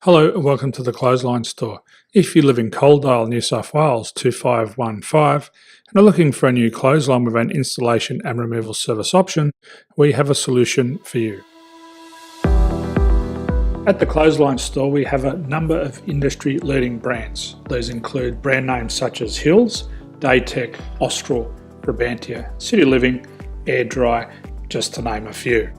Hello and welcome to the Clothesline Store. If you live in Coledale, New South Wales 2515 and are looking for a new clothesline with an installation and removal service option, we have a solution for you. At the Clothesline Store we have a number of industry leading brands. These include brand names such as Hills, Daytech, Austral, Brabantia, City Living, Air Dry, just to name a few.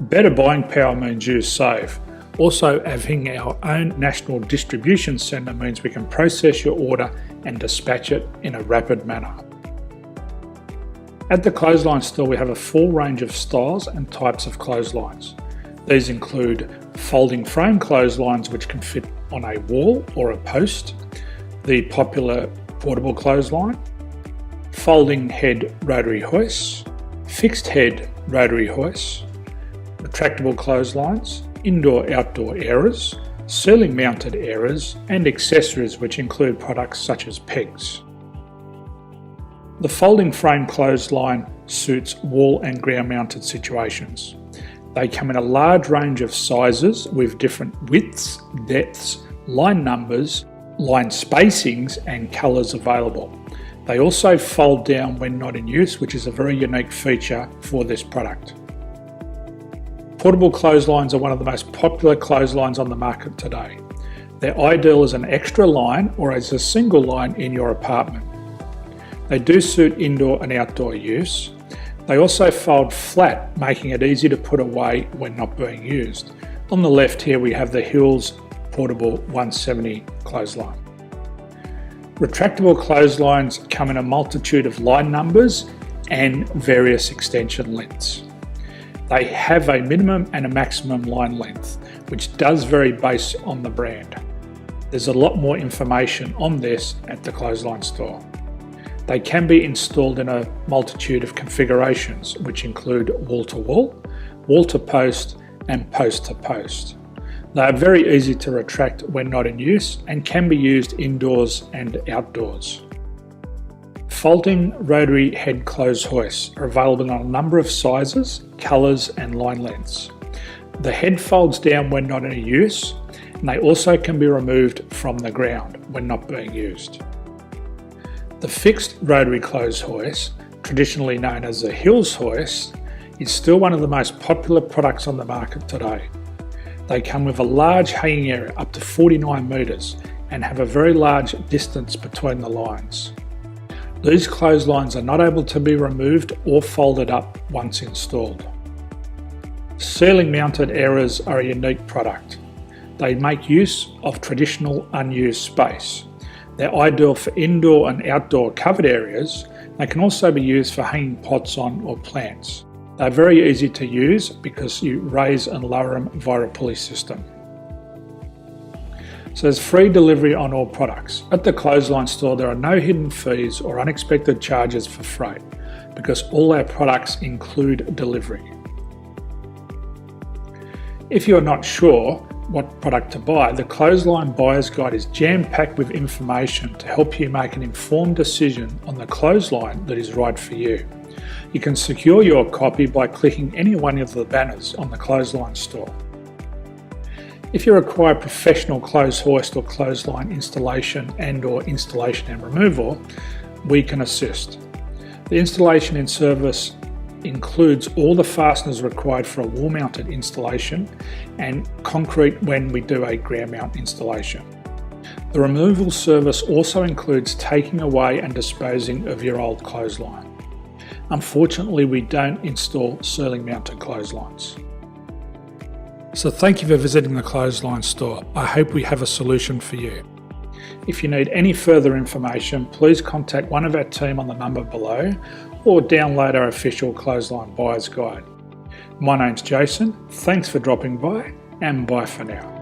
Better buying power means you save. Also, having our own national distribution centre means we can process your order and dispatch it in a rapid manner. At the Clothesline Store we have a full range of styles and types of clotheslines. These include folding frame clotheslines which can fit on a wall or a post, the popular portable clothesline, folding head rotary hoists, fixed head rotary hoists, retractable clotheslines, indoor-outdoor airers, ceiling mounted airers and accessories which include products such as pegs. The folding frame clothesline suits wall and ground mounted situations. They come in a large range of sizes with different widths, depths, line numbers, line spacings and colours available. They also fold down when not in use, which is a very unique feature for this product. Portable clotheslines are one of the most popular clotheslines on the market today. They're ideal as an extra line or as a single line in your apartment. They do suit indoor and outdoor use. They also fold flat, making it easy to put away when not being used. On the left here we have the Hills Portable 170 clothesline. Retractable clotheslines come in a multitude of line numbers and various extension lengths. They have a minimum and a maximum line length, which does vary based on the brand. There's a lot more information on this at the Clothesline Store. They can be installed in a multitude of configurations, which include wall-to-wall, wall-to-post and post-to-post. They are very easy to retract when not in use and can be used indoors and outdoors. Folding rotary head clothes hoists are available in a number of sizes, colours and line lengths. The head folds down when not in use and they also can be removed from the ground when not being used. The fixed rotary clothes hoist, traditionally known as the Hills hoist, is still one of the most popular products on the market today. They come with a large hanging area up to 49 metres and have a very large distance between the lines. These clotheslines are not able to be removed or folded up once installed. Ceiling mounted airers are a unique product. They make use of traditional unused space. They're ideal for indoor and outdoor covered areas. They can also be used for hanging pots on or plants. They're very easy to use because you raise and lower them via a pulley system. So there's free delivery on all products. At the Clothesline Store there are no hidden fees or unexpected charges for freight because all our products include delivery. If you're not sure what product to buy, the Clothesline Buyer's Guide is jam-packed with information to help you make an informed decision on the clothesline that is right for you. You can secure your copy by clicking any one of the banners on the Clothesline Store. If you require professional clothes hoist or clothesline installation and/or installation and removal, we can assist. The installation and service includes all the fasteners required for a wall-mounted installation and concrete when we do a ground mount installation. The removal service also includes taking away and disposing of your old clothesline. Unfortunately, we don't install ceiling mounted clotheslines. So thank you for visiting the Clothesline Store. I hope we have a solution for you. If you need any further information, please contact one of our team on the number below or download our official Clothesline Buyer's Guide. My name's Jason, thanks for dropping by and bye for now.